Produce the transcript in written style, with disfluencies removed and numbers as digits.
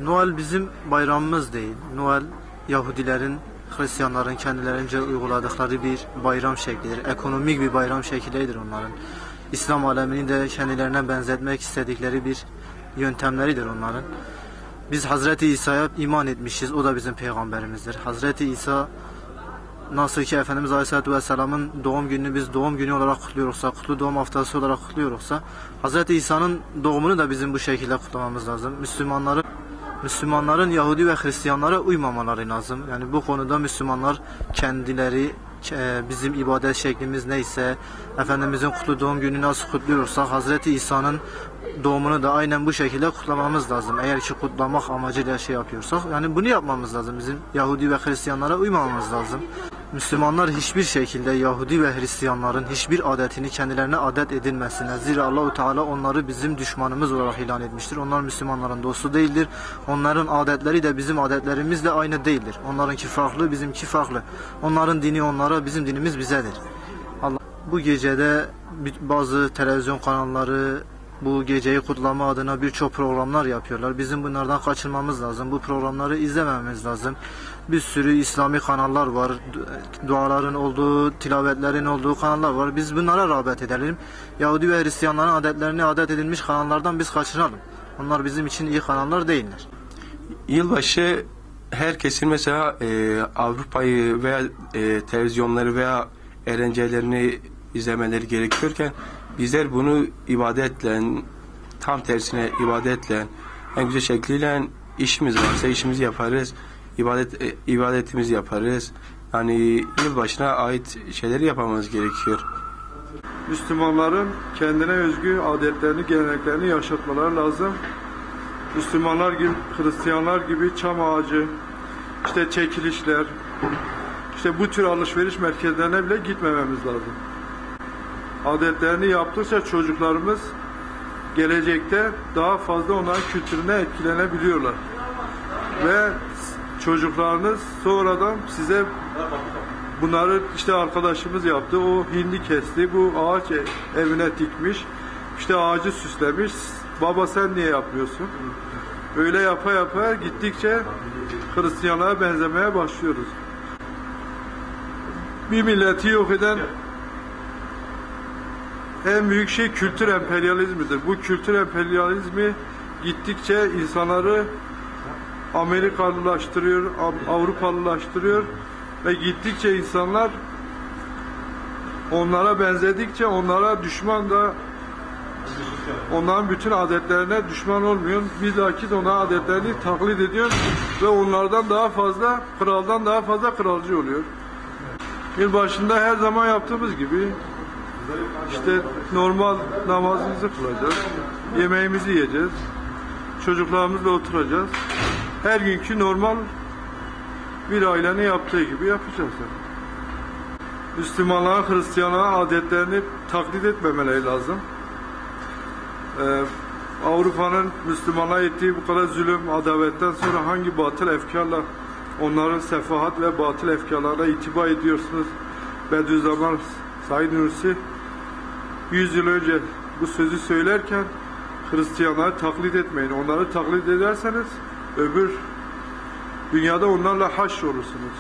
Noel bizim bayramımız değil. Noel Yahudilerin, Hristiyanların kendilerince uyguladıkları bir bayram şeklidir. Ekonomik bir bayram şeklidir onların. İslam alemini de kendilerine benzetmek istedikleri bir yöntemleridir onların. Biz Hazreti İsa'ya iman etmişiz. O da bizim peygamberimizdir. Hazreti İsa nasıl ki Efendimiz Aleyhisselatü Vesselam'ın doğum gününü biz doğum günü olarak kutluyoruzsa, kutlu doğum haftası olarak kutluyoruzsa, Hazreti İsa'nın doğumunu da bizim bu şekilde kutlamamız lazım. Müslümanların Yahudi ve Hristiyanlara uymamaları lazım. Yani bu konuda Müslümanlar kendileri bizim ibadet şeklimiz neyse, Efendimizin kutlu doğum gününü nasıl kutluyorsak, Hazreti İsa'nın doğumunu da aynen bu şekilde kutlamamız lazım. Eğer ki kutlamak amacıyla şey yapıyorsak, yani bunu yapmamız lazım. Bizim Yahudi ve Hristiyanlara uymamamız lazım. Müslümanlar hiçbir şekilde Yahudi ve Hristiyanların hiçbir adetini kendilerine adet edinmesinler. Zira Allah-u Teala onları bizim düşmanımız olarak ilan etmiştir. Onlar Müslümanların dostu değildir. Onların adetleri de bizim adetlerimizle aynı değildir. Onlarınki farklı, bizimki farklı. Onların dini onlara, bizim dinimiz bizedir. Bu gecede bazı televizyon kanalları bu geceyi kutlama adına birçok programlar yapıyorlar. Bizim bunlardan kaçınmamız lazım. Bu programları izlemememiz lazım. Bir sürü İslami kanallar var. Duaların olduğu, tilavetlerin olduğu kanallar var. Biz bunlara rağbet edelim. Yahudi ve Hristiyanların adetlerini adet edilmiş kanallardan biz kaçınalım. Onlar bizim için iyi kanallar değiller. Yılbaşı herkesin mesela Avrupa'yı veya televizyonları veya eğlencelerini izlemeleri gerekiyorken bizler bunu ibadetle, tam tersine ibadetle, en güzel şekliyle işimiz varsa işimizi yaparız, ibadetimizi yaparız. Yani yılbaşına ait şeyleri yapmamız gerekiyor. Müslümanların kendine özgü adetlerini, geleneklerini yaşatmaları lazım. Müslümanlar gibi, Hristiyanlar gibi çam ağacı, işte çekilişler, işte bu tür alışveriş merkezlerine bile gitmememiz lazım. Adetlerini yaptıkça çocuklarımız gelecekte daha fazla onların kültürüne etkilenebiliyorlar. Ve çocuklarınız sonradan size bunları işte arkadaşımız yaptı, o hindi kesti, bu ağaç evine dikmiş, işte ağacı süslemiş, baba sen niye yapmıyorsun? Öyle yapa yapa gittikçe Hristiyanlara benzemeye başlıyoruz. Bir milleti yok eden en büyük şey kültür emperyalizmidir. Bu kültür emperyalizmi gittikçe insanları Amerikalılaştırıyor, Avrupalılaştırıyor ve gittikçe insanlar onlara benzedikçe onlara düşman da onların bütün adetlerine düşman olmuyor. Bilakis onların adetlerini taklit ediyor ve onlardan daha fazla, kraldan daha fazla kralcı oluyor. Yılbaşında her zaman yaptığımız gibi işte normal namazımızı kılacağız, yemeğimizi yiyeceğiz, çocuklarımızla oturacağız. Her günkü normal bir ailenin yaptığı gibi yapacağız. Müslümanların, Hristiyanların adetlerini taklit etmemeleri lazım. Avrupa'nın Müslümanlara ettiği bu kadar zulüm, adavetten sonra hangi batıl efkarla onların sefahat ve batıl efkarlarına itibar ediyorsunuz? Bediüzzaman Said Nursi 100 yıl önce bu sözü söylerken Hristiyanları taklit etmeyin. Onları taklit ederseniz öbür dünyada onlarla haşr olursunuz.